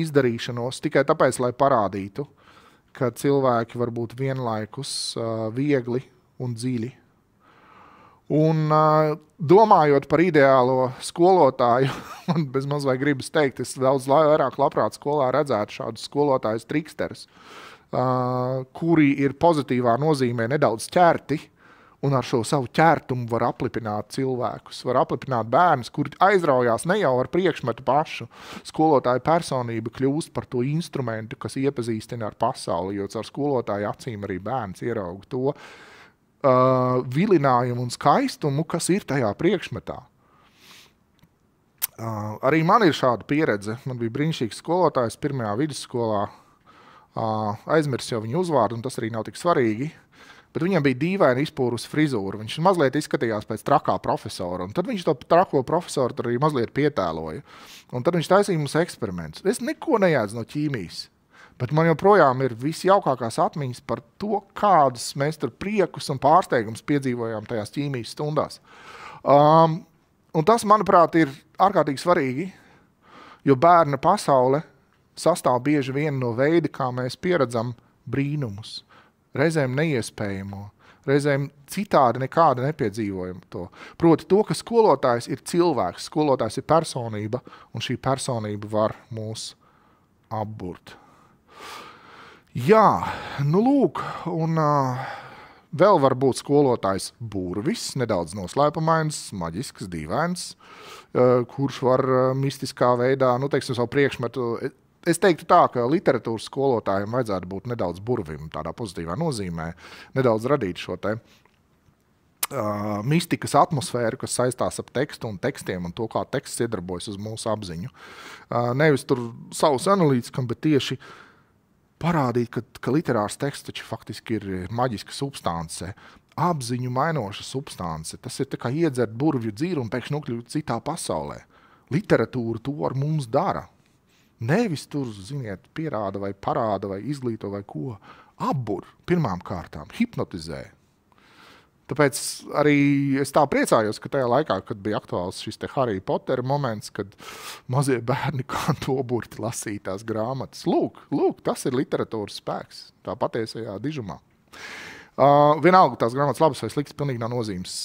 izdarīšanos tikai tāpēc, lai parādītu, ka cilvēki var būt vienlaikus viegli un dziļi. Un domājot par ideālo skolotāju, man bezmaz vai gribas teikt, es daudz vairāk labprāt skolā redzētu šādus skolotājus triksterus, kuri ir pozitīvā nozīmē nedaudz ķerti, un ar šo savu ķertumu var aplipināt cilvēkus, var aplipināt bērnus, kuri aizraujās ne jau ar priekšmetu pašu. Skolotāja personība kļūst par to instrumentu, kas iepazīstina ar pasauli, jo ar skolotāju acīm arī bērns ierauga to vilinājumu un skaistumu, kas ir tajā priekšmetā. Arī man ir šāda pieredze. Man bija brīnišķīgs skolotājs pirmajā vidusskolā. Aizmirs jau viņu uzvārdu, un tas arī nav tik svarīgi. Bet viņam bija dīvaini izpūrusi frizūra. Viņš mazliet izskatījās pēc trakā profesora. Un tad viņš to trako profesoru tur arī mazliet pietēloja. Un tad viņš taisīja mums eksperimentus. Es neko nejēdzu no ķīmijas. Bet man joprojām ir visjaukākās atmiņas par to, kādus mēs tur priekus un pārsteigums piedzīvojām tajās ķīmijas stundās. Un tas, manuprāt, ir ārkārtīgi svarīgi, jo bērna pasaule sastāv bieži vien no veida, kā mēs pieredzam brīnumus. Reizēm neiespējamo, reizēm citādi nekāda nepiedzīvojam to. Proti to, ka skolotājs ir cilvēks, skolotājs ir personība, un šī personība var mūs apburt. Jā, nu lūk, un vēl var būt skolotājs burvis, nedaudz noslēpumains, maģisks, dīvains, kurš var mistiskā veidā, teiksim, savu priekšmetu. Es teiktu tā, ka literatūras skolotājiem vajadzētu būt nedaudz burvim, tādā pozitīvā nozīmē, nedaudz radīt šo te mistikas atmosfēru, kas saistās ap tekstu un tekstiem un to, kā teksts iedarbojas uz mūsu apziņu. Nevis tur savus analītiskam, bet tieši parādīt, ka literārs teksts taču faktiski ir maģiska substance, apziņu mainoša substance. Tas ir tā kā iedzert burvju dzīru un pēkšņi nokļūt citā pasaulē. Literatūra to ar mums dara. Nevis tur, ziniet, pierāda vai parāda vai izglīto vai ko. Apbur pirmām kārtām, hipnotizē. Tāpēc arī es tā priecājos, ka tajā laikā, kad bija aktuāls šis te Harry Potter moments, kad mazie bērni kā toburti lasīja tās grāmatas. Lūk, tas ir literatūras spēks, tā patiesajā dižumā. Vienalga tās grāmatas labas vai sliktas, pilnīgi nav nozīmes.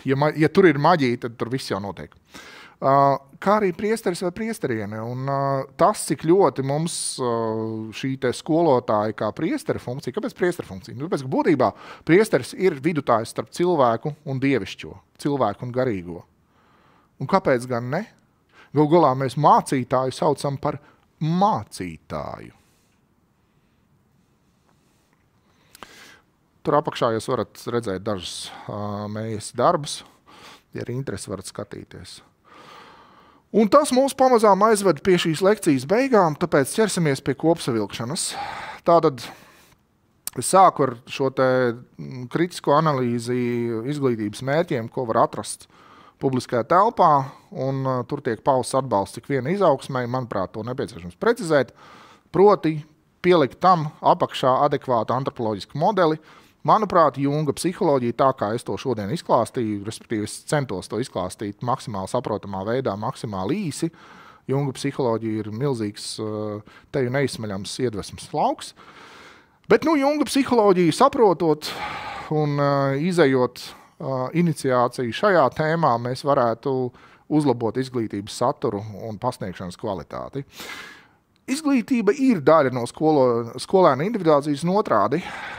Ja tur ir maģija, tad tur viss jau notiek. Kā arī priesteris vai priesteriene. Un tas, cik ļoti mums šī te skolotāja kā priestera funkcija, kāpēc priestera funkcija? Tāpēc, ka būtībā priesteris ir vidutājs starp cilvēku un dievišķo, cilvēku un garīgo. Un kāpēc gan ne? Galā mēs mācītāju saucam par mācītāju. Tur apakšā jūs varat redzēt dažus mējas darbus, ja ir interesi, varat skatīties. Un tas mūs pamazām aizved pie šīs lekcijas beigām, tāpēc ķersimies pie kopsavilkšanas. Tātad es sāku ar šo te kritisko analīzi izglītības mērķiem, ko var atrast publiskajā telpā, un tur tiek pausts atbalsts tik viena izaugsmai, manuprāt, to nepieciešams precizēt, proti pielikt tam apakšā adekvātu antropoloģisku modeli. Manuprāt, Junga psiholoģija, tā kā es to šodien izklāstīju, respektīvi es centos to izklāstīt maksimāli saprotamā veidā, maksimāli īsi. Junga psiholoģija ir milzīgs, teju neizsmeļams iedvesmas lauks. Bet Junga psiholoģiju saprotot un izejot iniciāciju šajā tēmā, mēs varētu uzlabot izglītības saturu un pasniegšanas kvalitāti. Izglītība ir daļa no skolēna individuācijas un otrādi.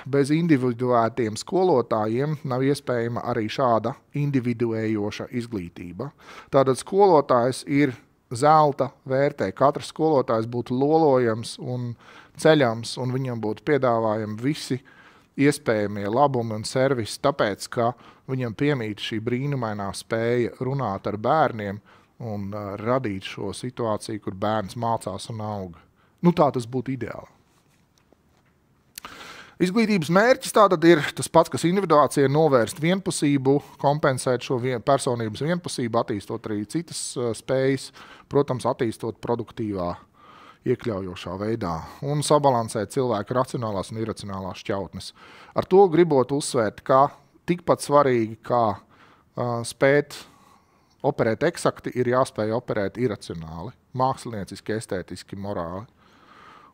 Bez individuētiem skolotājiem nav iespējama arī šāda individuējoša izglītība. Tātad skolotājs ir zelta vērtē. Katrs skolotājs būtu lolojams un ceļams, un viņam būtu piedāvājami visi iespējamie labumi un servisi, tāpēc, ka viņam piemīt šī brīnumainā spēja runāt ar bērniem un radīt šo situāciju, kur bērns mācās un auga. Tā tas būtu ideāli. Izglītības mērķis tātad ir tas pats, kas individuācija, novērst vienpusību, kompensēt šo personības vienpusību, attīstot arī citas spējas, protams, attīstot produktīvā, iekļaujošā veidā un sabalansēt cilvēku racionālās un iracionālās šķautnes. Ar to gribot uzsvērt, ka tikpat svarīgi, kā spēt operēt eksakti, ir jāspēj operēt iracionāli, mākslinieciski, estētiski, morāli.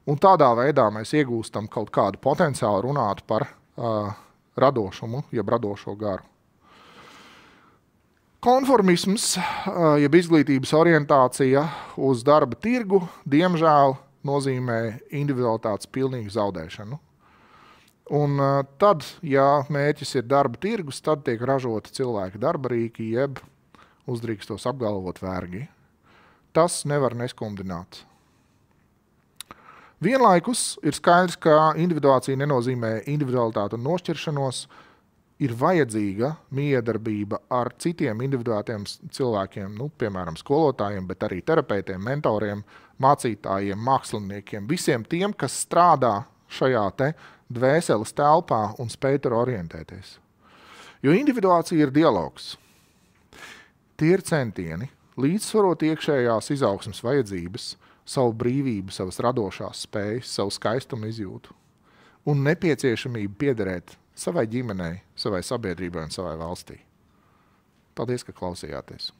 Un tādā veidā mēs iegūstam kaut kādu potenciālu runāt par radošumu, jeb radošo garu. Konformisms, jeb izglītības orientācija uz darba tirgu, diemžēl nozīmē individualitātes pilnīgu zaudēšanu. Un tad, ja mērķis ir darba tirgus, tad tiek ražoti cilvēki darba rīki, jeb uzdrīkstos apgalvot vergi. Tas nevar neskumdināt. Vienlaikus ir skaidrs, ka individuācija nenozīmē individualitāti un nošķiršanos, ir vajadzīga miedarbība ar citiem individuētiem cilvēkiem, piemēram, skolotājiem, bet arī terapeitiem, mentoriem, mācītājiem, māksliniekiem, visiem tiem, kas strādā šajā te dvēseles telpā un spēj tur orientēties. Jo individuācija ir dialogs. Tie ir centieni līdzsvarot iekšējās izaugsmes vajadzības, savu brīvību, savas radošās spējas, savu skaistumu izjūtu un nepieciešamību piederēt savai ģimenei, savai sabiedrībai un savai valstī. Paldies, ka klausījāties!